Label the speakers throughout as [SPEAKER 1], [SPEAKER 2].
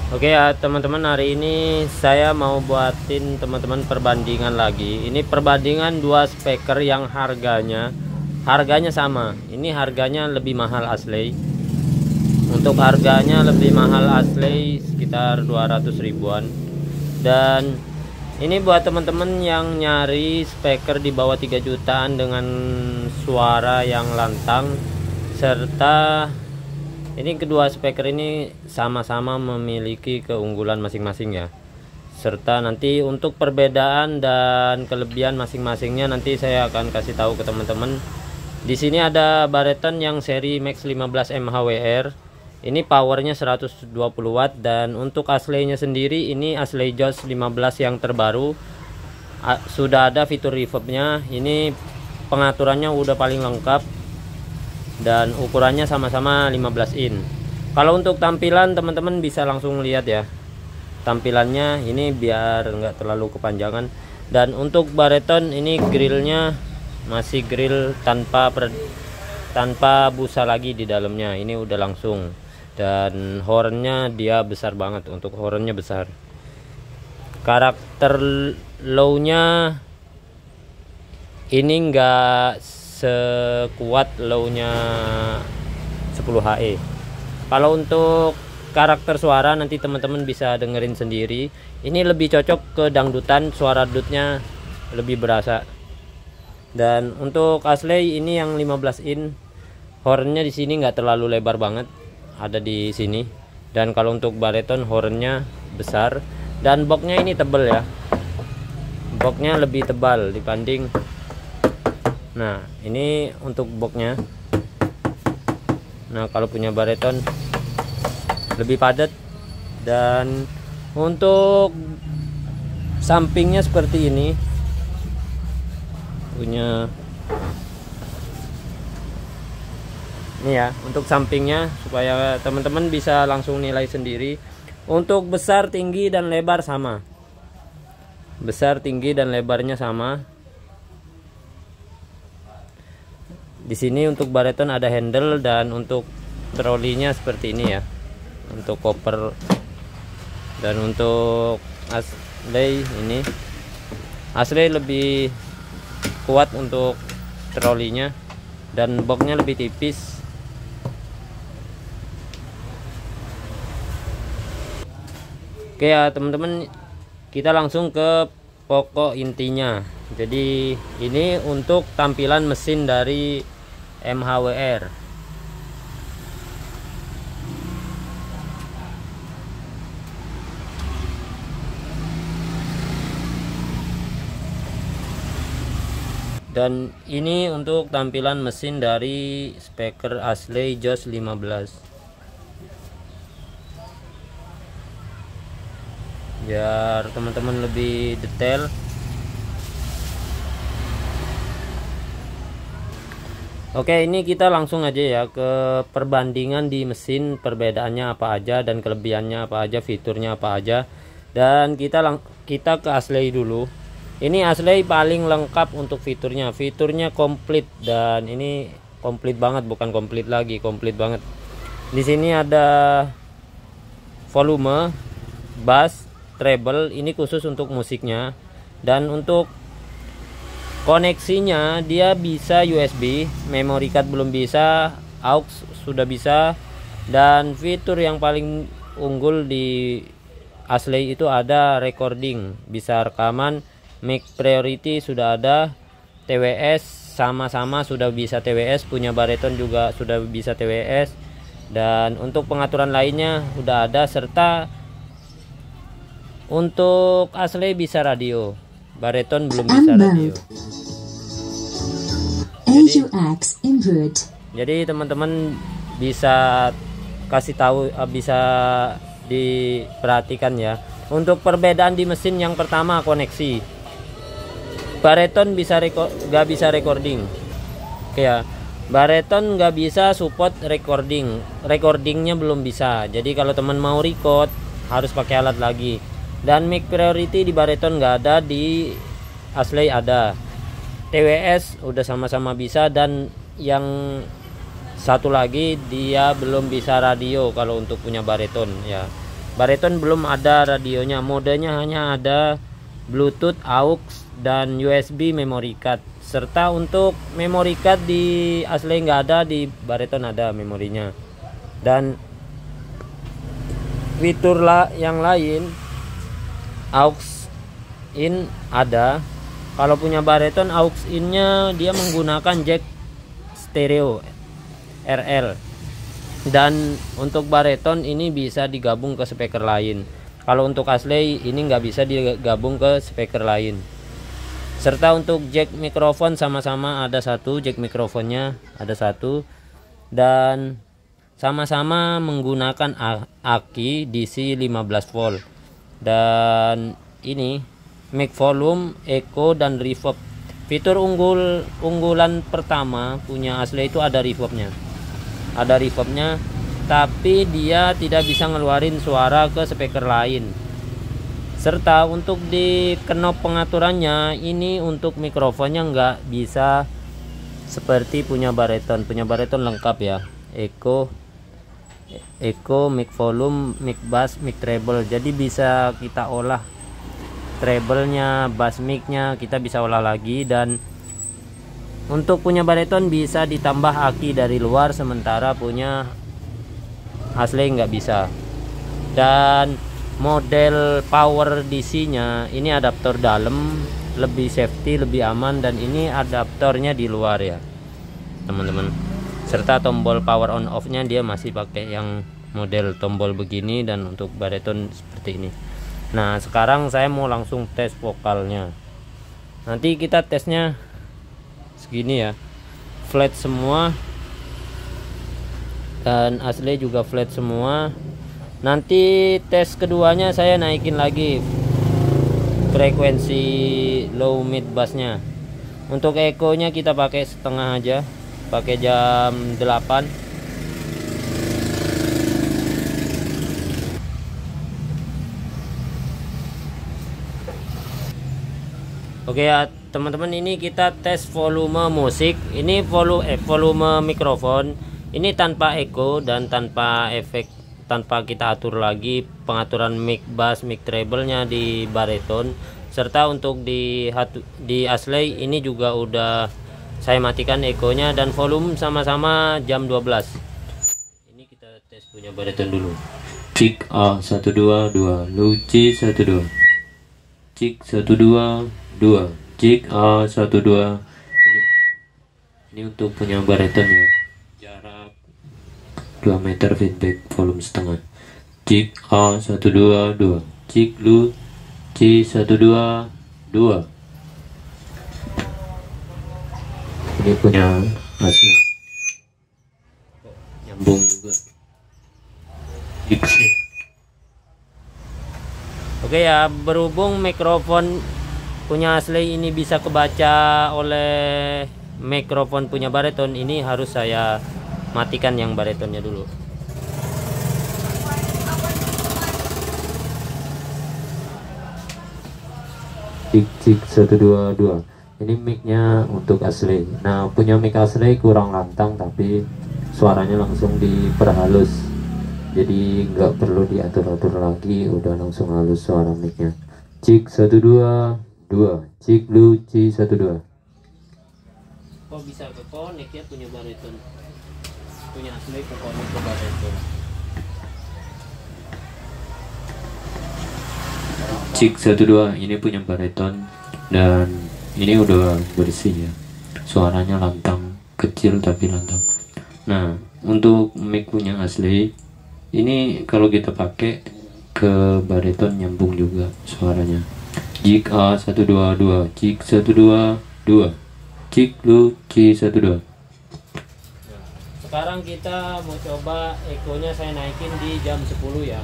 [SPEAKER 1] Oke ya teman-teman, hari ini saya mau buatin teman-teman perbandingan lagi. Ini perbandingan dua speaker yang harganya sama. Ini harganya lebih mahal asli. Untuk harganya lebih mahal asli sekitar 200 ribuan. Dan ini buat teman-teman yang nyari speaker di bawah 3 jutaan dengan suara yang lantang, serta ini kedua speaker ini sama-sama memiliki keunggulan masing-masing ya. Serta nanti untuk perbedaan dan kelebihan masing-masingnya nanti saya akan kasih tahu ke teman-teman. Di sini ada Bareton yang seri Max 15 MHWR. Ini powernya 120 watt, dan untuk aslinya sendiri ini asli JOS 15 yang terbaru. Sudah ada fitur reverbnya. Ini pengaturannya udah paling lengkap dan ukurannya sama-sama 15 in. Kalau untuk tampilan teman-teman bisa langsung lihat ya tampilannya, ini biar nggak terlalu kepanjangan. Dan untuk Bareton ini grillnya masih grill tanpa busa lagi di dalamnya, ini udah langsung. Dan hornnya dia besar banget, untuk hornnya besar. Karakter low-nya ini enggak sekuat low-nya 10HE. Kalau untuk karakter suara nanti teman-teman bisa dengerin sendiri. Ini lebih cocok ke dangdutan, suara dutnya lebih berasa. Dan untuk asli ini yang 15 in, hornnya di sini nggak terlalu lebar banget, ada di sini. Dan kalau untuk Bareton hornnya besar, dan boxnya ini tebal ya. Boxnya lebih tebal dibanding. Nah, ini untuk boxnya. Nah, kalau punya Bareton lebih padat. Dan untuk sampingnya seperti ini. Punya ini ya, untuk sampingnya supaya teman-teman bisa langsung nilai sendiri. Untuk besar, tinggi, dan lebar sama. Besar, tinggi, dan lebarnya sama. Di sini untuk Bareton ada handle, dan untuk trolinya seperti ini ya, untuk koper. Dan untuk asli ini, asli lebih kuat untuk trolinya, dan boxnya lebih tipis. Oke ya teman-teman, kita langsung ke pokok intinya. Jadi ini untuk tampilan mesin dari MHWR. Dan ini untuk tampilan mesin dari speaker asli JOS 15. Biar teman-teman lebih detail. Oke, ini kita langsung aja ya ke perbandingan di mesin, perbedaannya apa aja dan kelebihannya apa aja, fiturnya apa aja. Dan kita ke asli dulu. Ini asli paling lengkap untuk fiturnya. Fiturnya komplit, dan ini komplit banget, bukan komplit lagi, komplit banget. Di sini ada volume, bass, treble, ini khusus untuk musiknya. Dan untuk koneksinya dia bisa USB, memory card belum bisa, aux sudah bisa. Dan fitur yang paling unggul di asli itu ada recording, bisa rekaman. Mic priority sudah ada, TWS sama-sama sudah bisa TWS, punya Bareton juga sudah bisa TWS. Dan untuk pengaturan lainnya udah ada, serta untuk asli bisa radio, Bareton belum bisa radio. Jadi teman-teman bisa kasih tahu, bisa diperhatikan ya. Untuk perbedaan di mesin, yang pertama koneksi. Bareton nggak bisa recording. Oke ya, Bareton nggak bisa support recordingnya belum bisa. Jadi kalau teman mau record harus pakai alat lagi. Dan mic priority di Bareton nggak ada, di asli ada. TWS udah sama-sama bisa, dan yang satu lagi dia belum bisa radio kalau untuk punya Bareton ya. Bariton belum ada radionya, modenya hanya ada Bluetooth, aux, dan USB memory card. Serta untuk memory card di Ashley nggak ada, di Bariton ada memorinya. Dan fitur yang lain, aux in ada. Kalau punya Bariton, aux innya dia menggunakan jack stereo RL. Dan untuk Bariton ini bisa digabung ke speaker lain. Kalau untuk Ashley ini nggak bisa digabung ke speaker lain. Serta untuk jack mikrofon sama-sama ada satu, jack mikrofonnya ada satu, dan sama-sama menggunakan aki DC 15 volt. Dan ini mic volume, echo, dan reverb. Fitur unggulan pertama punya Ashley itu ada reverbnya. Ada reverbnya, tapi dia tidak bisa ngeluarin suara ke speaker lain. Serta untuk di knob pengaturannya, ini untuk mikrofonnya nggak bisa seperti punya Bariton. Punya Bariton lengkap ya, echo, mic volume, mic bass, mic treble. Jadi bisa kita olah treble-nya, bass mic-nya kita bisa olah lagi. Dan untuk punya Bariton bisa ditambah aki dari luar, sementara punya Ashley nggak bisa. Dan model power DC-nya ini adaptor dalam, lebih safety, lebih aman, dan ini adaptornya di luar ya teman-teman. Serta tombol power on off-nya dia masih pakai yang model tombol begini, dan untuk Bariton seperti ini. Nah, sekarang saya mau langsung tes vokalnya. Nanti kita tesnya segini ya, flat semua, dan Ashley juga flat semua. Nanti tes keduanya saya naikin lagi frekuensi low mid bassnya. Untuk echo nya kita pakai setengah aja, pakai jam 8. Oke ya teman-teman, ini kita tes volume musik. Ini volume mikrofon. Ini tanpa echo dan tanpa efek, tanpa kita atur lagi pengaturan mic bass, mic treble nya di Bariton. Serta untuk di Ashley ini juga udah saya matikan echo nya dan volume sama-sama jam 12. Ini kita tes punya Bariton dulu. Cik A 122, low C 12. Cik 122, cik A 12. Ini untuk punya Bariton ya. Jarak 2 meter, feedback volume setengah. Cik A 122, cik lu C 122. Ini punya Ashley. Nyambung juga. Oke ya, berhubung mikrofon punya Ashley ini bisa kebaca oleh mikrofon punya Bariton, ini harus saya matikan yang Baritonnya dulu. Cik 122. Ini micnya untuk Ashley. Nah, punya mic Ashley kurang lantang, tapi suaranya langsung diperhalus. Jadi nggak perlu diatur-atur lagi, udah langsung halus suara micnya. Cik 122, cik lu C 12. Kok bisa ke connect ya punya Bariton? Punya Ashley ke connect ke Bariton. Cik 12, ini punya Bariton, dan ini udah bersih ya. Suaranya lantang, kecil tapi lantang. Nah, untuk mic punya Ashley ini kalau kita pakai ke Bariton nyambung juga suaranya. Cik A 122, cik 122, cik lu C 12. Sekarang kita mau coba echo-nya saya naikin di jam 10 ya.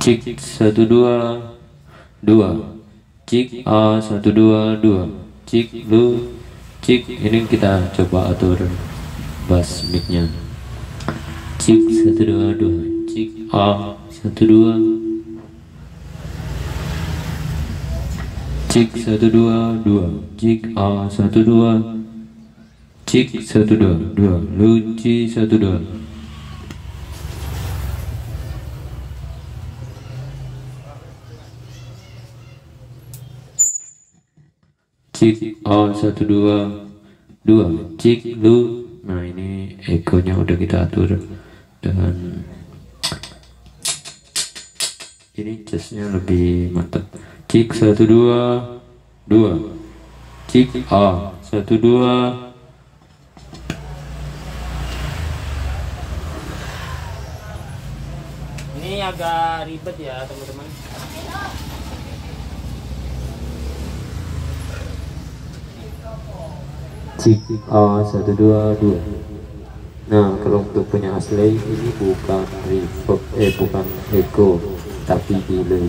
[SPEAKER 1] Cik 122, cik A 122, cik lu cik. Ini kita coba atur bass mic-nya. Cik 122,
[SPEAKER 2] cek A 12 cek 122 cek A 12 cek 122 Luci 12 cek A 122 cek lu. Nah ini ekonya udah kita atur dan ini jasnya lebih mantap. Cek 122 cek A 12
[SPEAKER 1] Ini agak ribet ya teman-teman.
[SPEAKER 2] cek A 122. Nah kalau untuk punya asli ini bukan reverb, bukan echo tapi delay.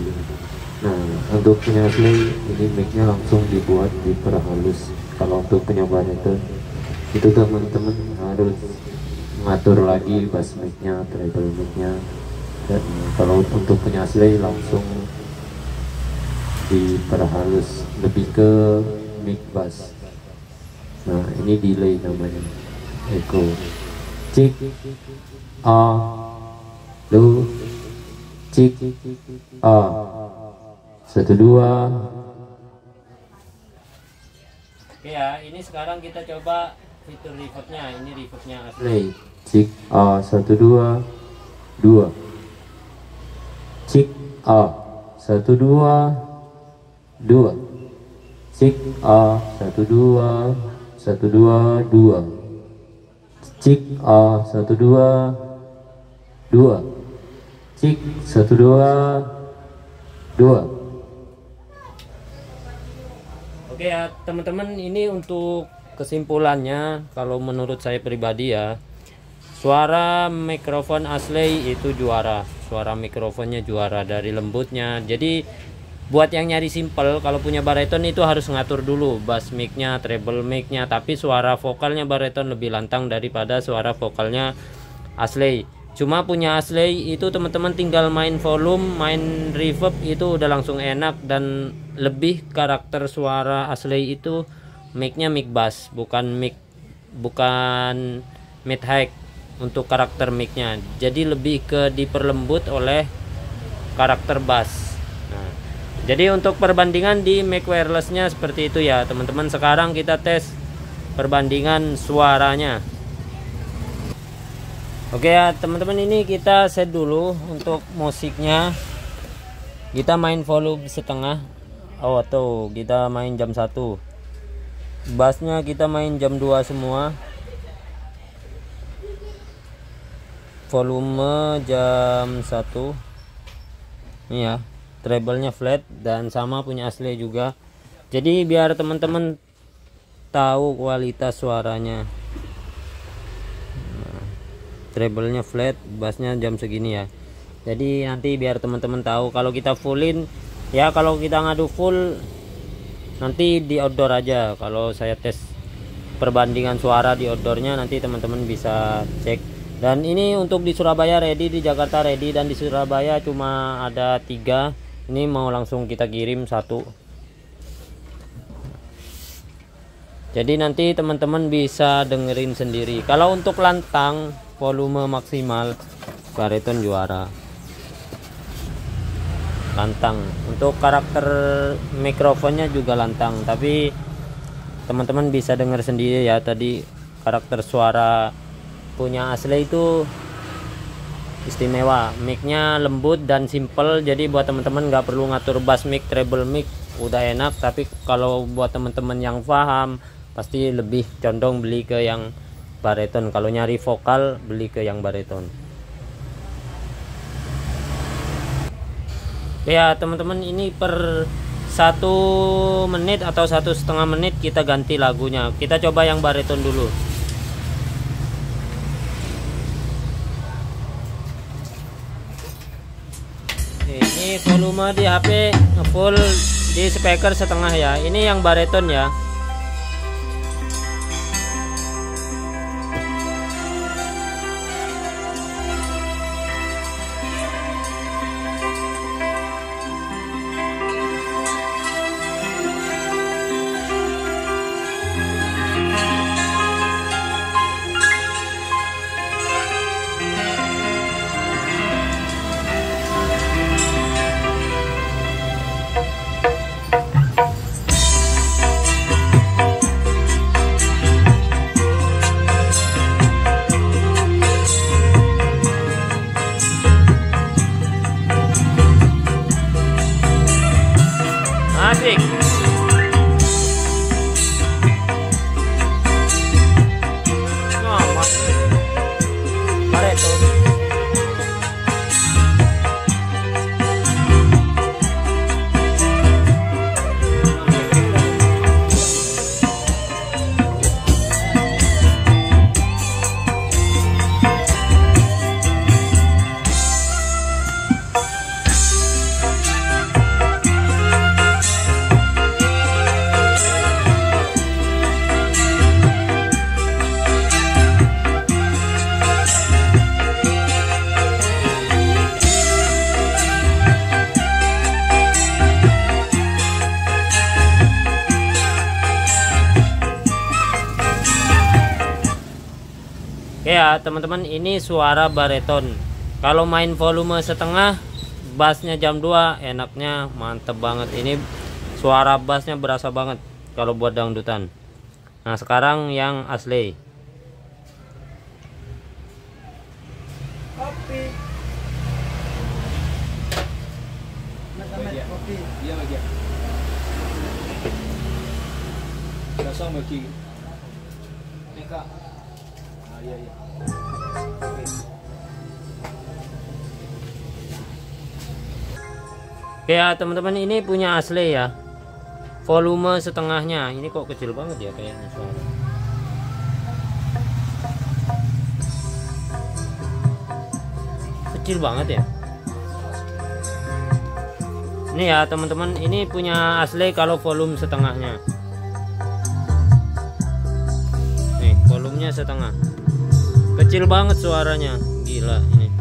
[SPEAKER 2] Nah untuk punya asli ini mic-nya langsung dibuat diperhalus. Kalau untuk punya bariton itu teman-teman harus mengatur lagi bass mic-nya, treble mic-nya. Dan kalau untuk punya asli langsung diperhalus lebih ke mic bass. Nah ini delay namanya, echo. Cek A lu cek A 12.
[SPEAKER 1] Oke ya, ini sekarang kita coba fitur reverbnya. Ini reverbnya asli.
[SPEAKER 2] Play cek A 122 cek A 122 cek A 122 cek A 122 cek 122.
[SPEAKER 1] Oke ya teman-teman, ini untuk kesimpulannya kalau menurut saya pribadi ya, suara mikrofon asli itu juara, suara mikrofonnya juara dari lembutnya. Jadi buat yang nyari simple, kalau punya bariton itu harus ngatur dulu bass mic-nya, treble mic-nya, tapi suara vokalnya bariton lebih lantang daripada suara vokalnya asli. Cuma punya asli itu teman-teman tinggal main volume, main reverb itu udah langsung enak. Dan lebih karakter suara asli itu mic-nya mic bass, bukan mid high untuk karakter mic-nya. Jadi lebih ke diperlembut oleh karakter bass. Jadi untuk perbandingan di mic wirelessnya seperti itu ya teman-teman. Sekarang kita tes perbandingan suaranya. Oke ya teman-teman, ini kita set dulu untuk musiknya. Kita main volume setengah. Oh tuh, kita main jam 1. Bassnya kita main jam 2 semua. Volume jam 1. Ini ya, treble-nya flat dan sama punya asli juga. Jadi biar teman-teman tahu kualitas suaranya. Nah, treble-nya flat, bassnya jam segini ya. Jadi nanti biar teman-teman tahu kalau kita fullin ya, kalau kita ngadu full nanti di outdoor aja. Kalau saya tes perbandingan suara di outdoornya nanti teman-teman bisa cek. Dan ini untuk di Surabaya ready, di Jakarta ready, dan di Surabaya cuma ada 3. Ini mau langsung kita kirim 1. Jadi nanti teman-teman bisa dengerin sendiri. Kalau untuk lantang volume maksimal bariton juara. Lantang. Untuk karakter mikrofonnya juga lantang, tapi teman-teman bisa dengar sendiri ya, tadi karakter suara punya asli itu istimewa. Mic-nya lembut dan simple, jadi buat teman-teman nggak perlu ngatur bass mic, treble mic, udah enak. Tapi kalau buat teman-teman yang paham pasti lebih condong beli ke yang bariton. Kalau nyari vokal beli ke yang bariton. Ya teman-teman, ini per 1 menit atau 1,5 menit kita ganti lagunya. Kita coba yang bariton dulu. Ini volume di HP full, di speaker setengah ya. Ini yang bariton ya. ya teman-teman, ini suara bariton. Kalau main volume setengah, bassnya jam 2 enaknya mantep banget. Ini suara bassnya berasa banget kalau buat dangdutan. Nah sekarang yang asli.
[SPEAKER 3] Kopi. Kopi.
[SPEAKER 4] Iya lagi. Dasar bagi. Neka. Ah iya iya.
[SPEAKER 1] Oke ya teman-teman, ini punya asli ya. Volume setengahnya. Ini kok kecil banget ya kayaknya suara. Kecil banget ya. Ini ya teman-teman, ini punya asli kalau volume setengahnya. Nih volumenya setengah. Kecil banget suaranya. Gila ini.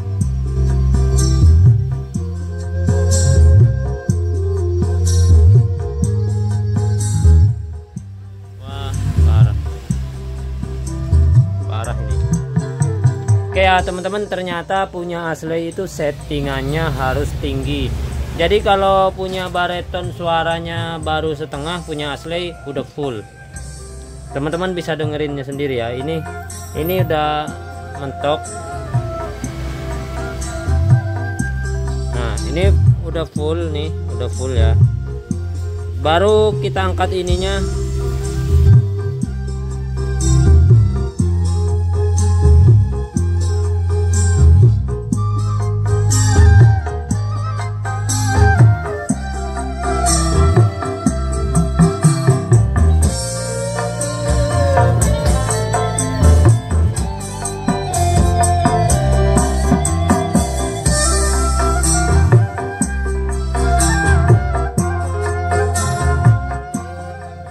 [SPEAKER 1] Oke ya teman-teman, ternyata punya asli itu settingannya harus tinggi. Jadi kalau punya bariton suaranya baru setengah, punya asli udah full. Teman-teman bisa dengerinnya sendiri ya. Ini udah mentok. Nah ini udah full nih, udah full ya. Baru kita angkat ininya.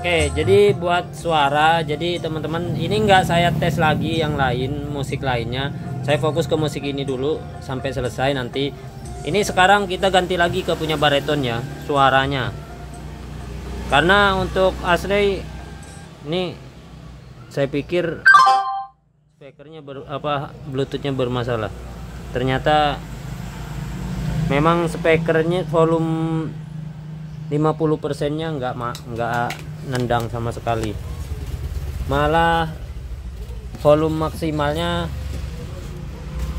[SPEAKER 1] Oke, jadi buat suara, jadi teman-teman ini nggak saya tes lagi yang lain, musik lainnya. Saya fokus ke musik ini dulu sampai selesai nanti. Ini sekarang kita ganti lagi ke punya bariton ya, suaranya. Karena untuk asli ini saya pikir speakernya Bluetoothnya bermasalah. Ternyata memang speakernya volume 50%-nya nggak nendang sama sekali, malah volume maksimalnya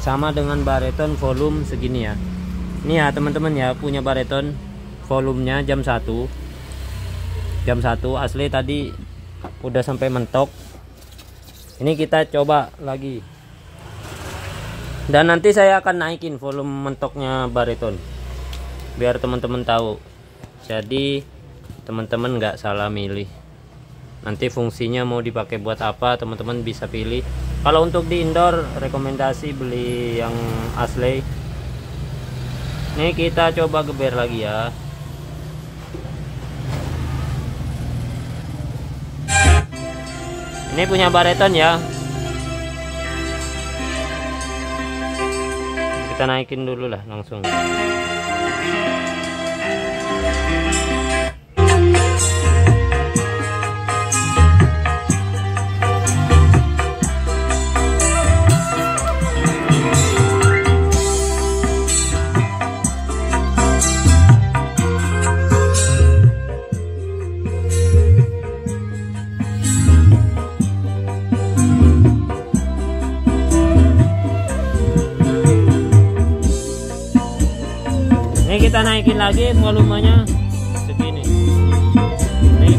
[SPEAKER 1] sama dengan bariton volume segini ya. Ini ya teman-teman ya, punya bariton volumenya jam 1 asli tadi udah sampai mentok. Ini kita coba lagi dan nanti saya akan naikin volume mentoknya bariton biar teman-teman tahu. Jadi teman-teman nggak salah milih. Nanti fungsinya mau dipakai buat apa teman-teman bisa pilih. Kalau untuk di indoor rekomendasi beli yang asli. Ini kita coba geber lagi ya. Ini punya bariton ya. Kita naikin dulu lah langsung. Ini kita naikin lagi volumenya segini. Nih.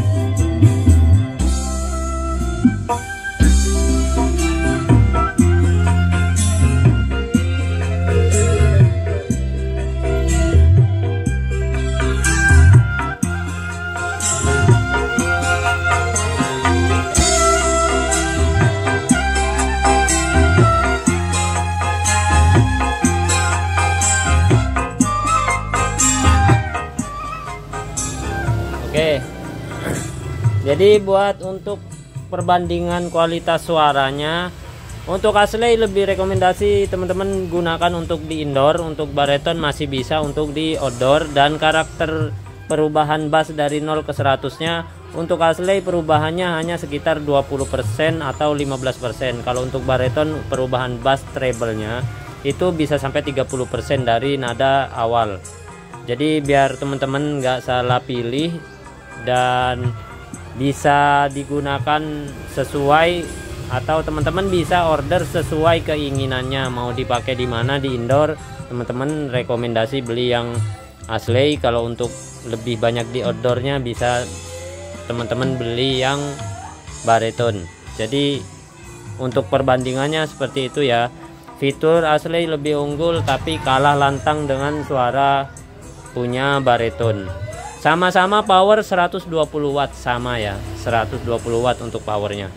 [SPEAKER 1] Oke, jadi buat untuk perbandingan kualitas suaranya, untuk asli lebih rekomendasi teman-teman gunakan untuk di indoor. Untuk bariton masih bisa untuk di outdoor. Dan karakter perubahan bass dari 0 ke 100 nya untuk Ashley perubahannya hanya sekitar 20% atau 15%. Kalau untuk bariton perubahan bass treble-nya itu bisa sampai 30% dari nada awal. Jadi biar teman-teman nggak salah pilih dan bisa digunakan sesuai, atau teman-teman bisa order sesuai keinginannya mau dipakai di mana. Di indoor teman-teman rekomendasi beli yang Ashley, kalau untuk lebih banyak di outdoornya bisa teman-teman beli yang bariton. Jadi untuk perbandingannya seperti itu ya. Fitur Ashley lebih unggul tapi kalah lantang dengan suara punya bariton. Sama-sama power 120 watt, sama ya, 120 watt untuk powernya.